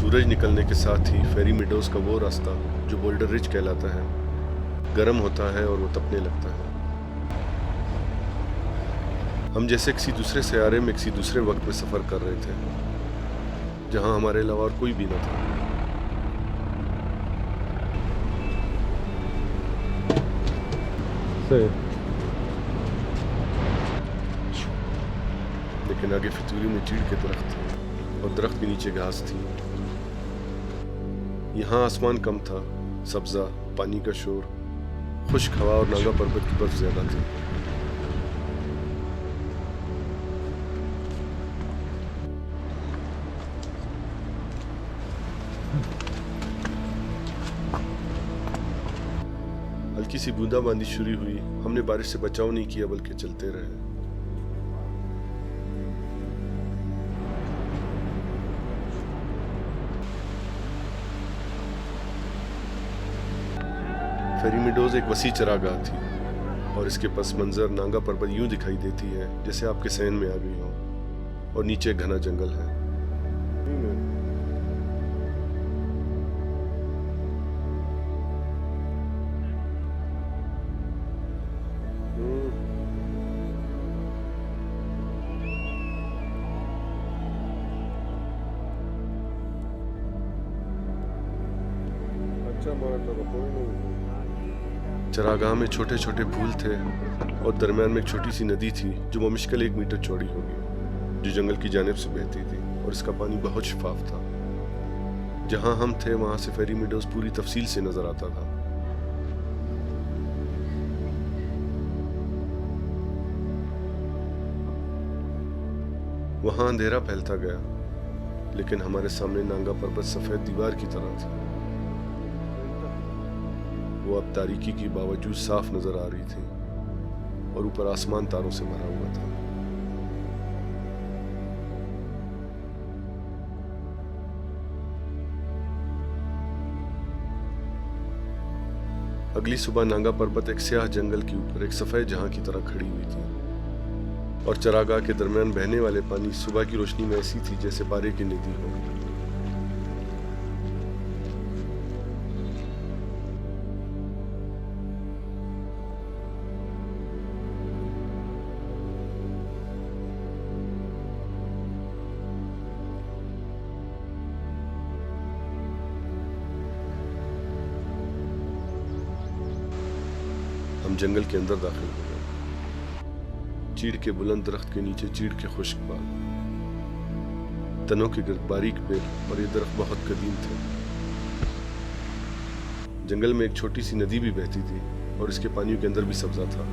सूरज निकलने के साथ ही फेरी मीडोज का वो रास्ता जो बोल्डर रिज कहलाता है गर्म होता है और वो तपने लगता है। हम जैसे किसी दूसरे सैयारे में किसी दूसरे वक्त में सफ़र कर रहे थे जहां हमारे अलावा और कोई भी न था। लेकिन आगे फितूरी में चीड़ के दरख्त थे और दरख्त के नीचे घास थी। यहाँ आसमान कम था, सब्जा, पानी का शोर, खुश्क हवा और नागा पर्वत की बर्फ ज्यादा थी। हल्की सी बूंदाबांदी शुरू हुई। हमने बारिश से बचाव नहीं किया बल्कि चलते रहे। फेरी मीडोज एक वसी चरागाह थी और इसके पस मंजर नागा पर्वत यूं दिखाई देती है जैसे आपके सहन में आ गई हो और नीचे घना जंगल है। चरागाह में छोटे छोटे फूल थे और दरमियान में एक छोटी सी नदी थी जो मुश्किल 1 मीटर चौड़ी होगी, जो जंगल की जानिब से बहती थी और इसका पानी बहुत शफाफ था। जहां हम थे वहां से फेरी मीडोज पूरी तफसील से नजर आता था। वहां अंधेरा फैलता गया, लेकिन हमारे सामने नागा पर्वत सफेद दीवार की तरह था। वो अब तारीकी के बावजूद साफ नजर आ रही थी और ऊपर आसमान तारों से भरा हुआ था। अगली सुबह नागा पर्वत एक स्याह जंगल के ऊपर एक सफेद जहां की तरह खड़ी हुई थी और चरागाह के दरमियान बहने वाले पानी सुबह की रोशनी में ऐसी थी जैसे पारे की नदी हो। हम जंगल के अंदर दाखिल हो गए। चीड़ के बुलंद दरख्त के नीचे चीड़ के खुश्क बाल, तनों के गिर्द बारीक पेड़, और ये दरख्त बहुत कदीम थे। जंगल में एक छोटी सी नदी भी बहती थी और इसके पानियों के अंदर भी सब्जा था।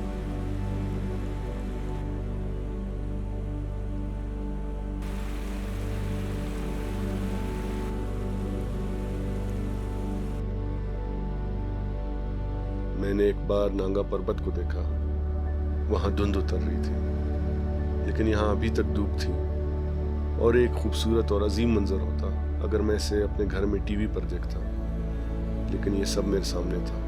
मैंने एक बार नागा पर्वत को देखा। वहां धुंध उतर रही थी, लेकिन यहाँ अभी तक धूप थी और एक खूबसूरत और अजीम मंजर होता अगर मैं इसे अपने घर में टीवी पर देखता, लेकिन ये सब मेरे सामने था।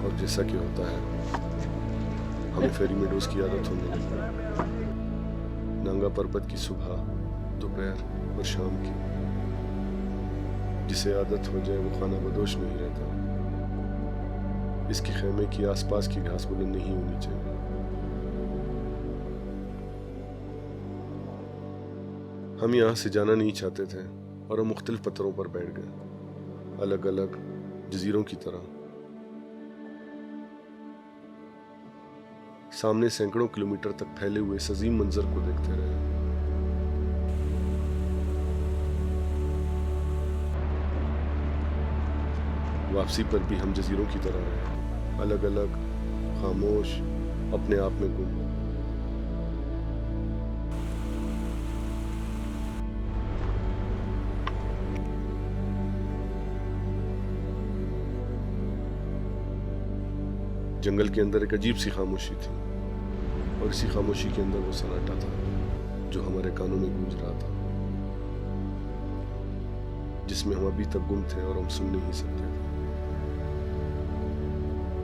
और जैसा कि होता है, हमें फेरी मीडोज की आदत होने लगी। नागा पर्वत की सुबह, दोपहर और शाम की। जिसे आदत हो जाए वो खाना बदोश नहीं रहता। इसके खेमे की आसपास की घास बुलंद नहीं होनी चाहिए। हम यहाँ से जाना नहीं चाहते थे और हम मुख्तलिफ पत्थरों पर बैठ गए, अलग अलग जजीरों की तरह। सामने सैकड़ों किलोमीटर तक फैले हुए इस अजीम मंजर को देखते रहे। वापसी पर भी हम जजीरों की तरह रहे, अलग अलग, खामोश, अपने आप में गुम। जंगल के अंदर एक अजीब सी खामोशी थी, और इसी खामोशी के अंदर वो सन्नाटा था जो हमारे कानों में गूंज रहा था, जिसमें हम अभी तक गुम थे और हम सुन नहीं सकते थे,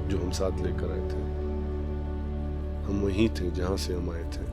जो हम साथ लेकर आए थे। हम वहीं थे जहां से हम आए थे,